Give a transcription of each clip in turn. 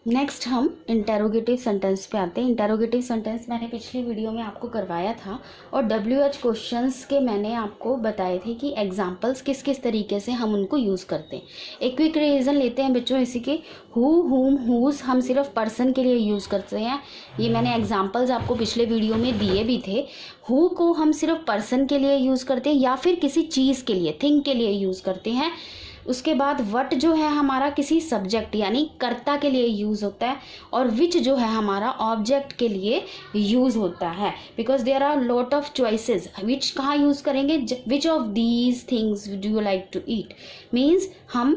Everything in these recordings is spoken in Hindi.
नेक्स्ट हम इंटेरोगेटिव सेंटेंस पे आते हैं। इंटेरोगेटिव सेंटेंस मैंने पिछली वीडियो में आपको करवाया था और WH क्वेश्चंस के मैंने आपको बताए थे कि एग्जांपल्स किस किस तरीके से हम उनको यूज़ करते हैं। एक क्विक रिवीजन लेते हैं बच्चों इसी के। हु, हुम, हुज हम सिर्फ पर्सन के लिए यूज़ करते हैं। ये मैंने एग्जाम्पल्स आपको पिछले वीडियो में दिए भी थे। हु को हम सिर्फ पर्सन के लिए यूज़ करते हैं या फिर किसी चीज़ के लिए, थिंग के लिए यूज़ करते हैं। उसके बाद वट जो है हमारा किसी सब्जेक्ट यानी कर्ता के लिए यूज़ होता है और विच जो है हमारा ऑब्जेक्ट के लिए यूज़ होता है। Because there are lot of choices. Which कहाँ यूज़ करेंगे? Which of these things do you like to eat, means हम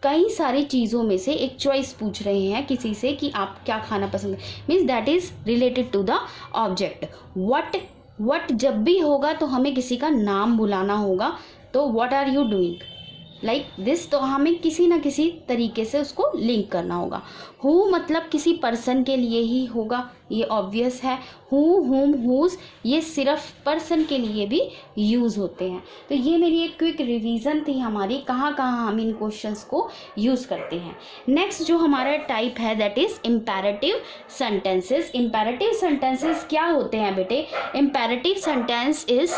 कई सारी चीज़ों में से एक चॉइस पूछ रहे हैं किसी से कि आप क्या खाना पसंद है, means that is related to the object. What जब भी होगा तो हमें किसी का नाम बुलाना होगा, तो what are you doing like this, तो हमें किसी ना किसी तरीके से उसको लिंक करना होगा। हु मतलब किसी पर्सन के लिए ही होगा, ये ऑब्वियस है। हु, हुम, हुज ये सिर्फ पर्सन के लिए भी यूज़ होते हैं। तो ये मेरी एक क्विक रिवीजन थी हमारी, कहाँ कहाँ हम इन क्वेश्चंस को यूज़ करते हैं। नेक्स्ट जो हमारा टाइप है that is imperative sentences. Imperative sentences क्या होते हैं बेटे? Imperative sentence is,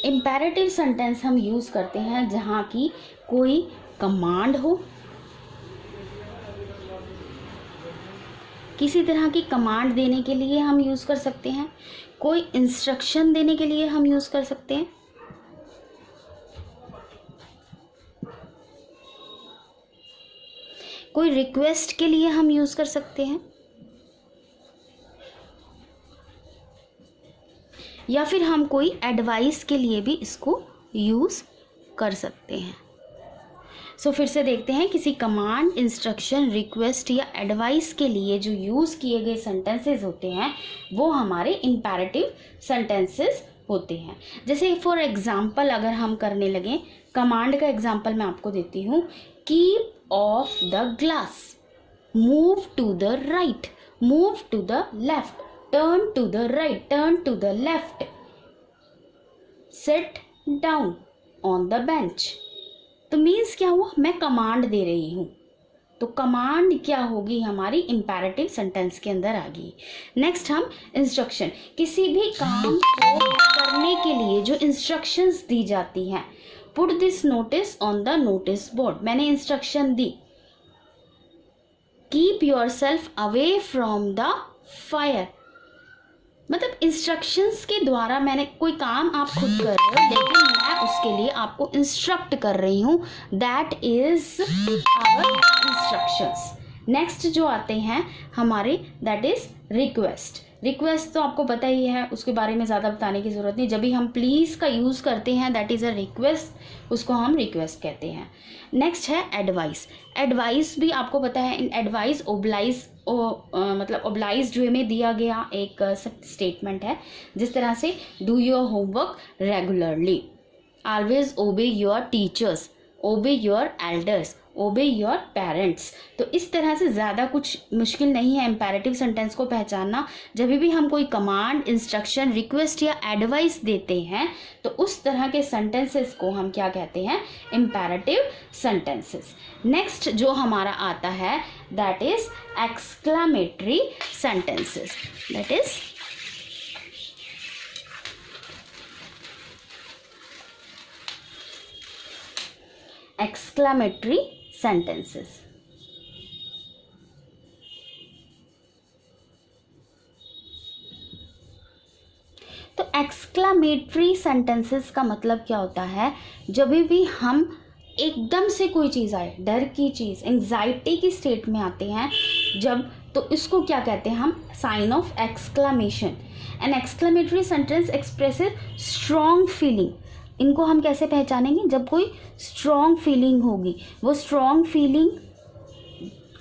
imperative sentence हम यूज़ करते हैं जहाँ की कोई कमांड हो, किसी तरह की कमांड देने के लिए हम यूज़ कर सकते हैं, कोई इंस्ट्रक्शन देने के लिए हम यूज़ कर सकते हैं, कोई रिक्वेस्ट के लिए हम यूज़ कर सकते हैं, या फिर हम कोई एडवाइस के लिए भी इसको यूज़ कर सकते हैं। सो फिर से देखते हैं, किसी कमांड, इंस्ट्रक्शन, रिक्वेस्ट या एडवाइस के लिए जो यूज़ किए गए सेंटेंसेस होते हैं वो हमारे इम्पेरेटिव सेंटेंसेस होते हैं। जैसे फॉर एग्जांपल अगर हम करने लगें, कमांड का एग्जांपल मैं आपको देती हूँ। Keep off the glass, move to the right, move to the left, turn to the right, turn to the left, sit down on the bench. तो मीन्स क्या हुआ? मैं कमांड दे रही हूँ, तो कमांड क्या होगी हमारी इम्पेरेटिव सेंटेंस के अंदर आ गई। नेक्स्ट हम इंस्ट्रक्शन, किसी भी काम को करने के लिए जो इंस्ट्रक्शंस दी जाती हैं। Put this notice on the notice board, मैंने इंस्ट्रक्शन दी। Keep yourself away from the fire, मतलब इंस्ट्रक्शंस के द्वारा मैंने कोई काम आप खुद कर रहे हो लेकिन मैं उसके लिए आपको इंस्ट्रक्ट कर रही हूँ, that is our instructions. Next जो आते हैं हमारे दैट इज रिक्वेस्ट। रिक्वेस्ट तो आपको पता ही है, उसके बारे में ज़्यादा बताने की ज़रूरत नहीं। जब भी हम प्लीज़ का यूज़ करते हैं दैट इज़ अ रिक्वेस्ट, उसको हम रिक्वेस्ट कहते हैं। नेक्स्ट है एडवाइस। एडवाइस भी आपको पता है, इन एडवाइस ओब्लाइज मतलब ओब्लाइज वे में दिया गया एक स्टेटमेंट है, जिस तरह से do your homework regularly, always ओबे योर टीचर्स, ओबे योर एल्डर्स, ओबे योर पेरेंट्स। तो इस तरह से ज़्यादा कुछ मुश्किल नहीं है इम्पेरेटिव सेंटेंस को पहचानना। जब भी हम कोई कमांड, इंस्ट्रक्शन, रिक्वेस्ट या एडवाइस देते हैं तो उस तरह के सेंटेंसेस को हम क्या कहते हैं? Imperative sentences. नेक्स्ट जो हमारा आता है that is exclamatory sentences, that is exclamatory sentences। तो एक्सक्लामेटरी सेंटेंसेस का मतलब क्या होता है? जब भी हम एकदम से कोई चीज़ आए, डर की चीज़, एंजाइटी की स्टेट में आते हैं जब, तो इसको क्या कहते हैं हम? Sign of exclamation. An exclamatory sentence expresses strong feeling. इनको हम कैसे पहचानेंगे? जब कोई स्ट्रॉन्ग फीलिंग होगी, वो स्ट्रॉन्ग फीलिंग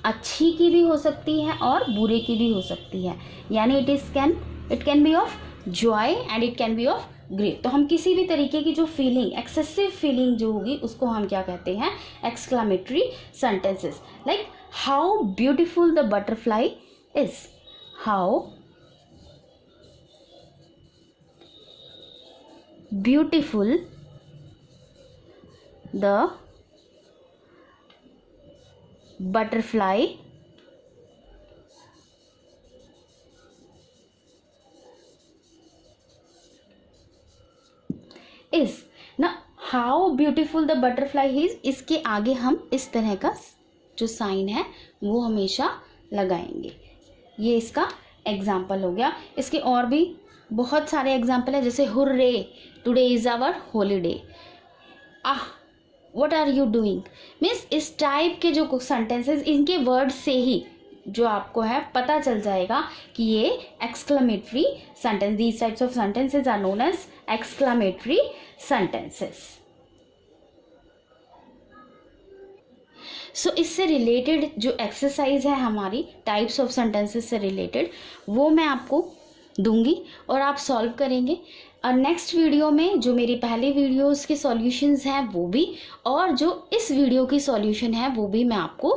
अच्छी की भी हो सकती है और बुरे की भी हो सकती है, यानी it can be of Joy and it can be of great. तो हम किसी भी तरीके की जो फीलिंग, एक्सेसिव फीलिंग जो होगी उसको हम क्या कहते हैं? Exclamatory sentences. Like how beautiful the butterfly is, how beautiful the butterfly is। ना how beautiful the butterfly is, इसके आगे हम इस तरह का जो साइन है वो हमेशा लगाएंगे। ये इसका एग्जाम्पल हो गया। इसके और भी बहुत सारे एग्जाम्पल है, जैसे hurray today is our holiday, ah what are you doing. Means इस टाइप के जो सेंटेंसेस, इनके वर्ड से ही जो आपको है पता चल जाएगा कि ये exclamatory sentence, these types of sentences are known as exclamatory sentences. So इससे रिलेटेड जो एक्सरसाइज है हमारी टाइप्स ऑफ सेंटेंसेस से रिलेटेड, वो मैं आपको दूंगी और आप सॉल्व करेंगे। और नेक्स्ट वीडियो में जो मेरी पहले वीडियोस के सॉल्यूशंस हैं वो भी, और जो इस वीडियो की सॉल्यूशन है वो भी मैं आपको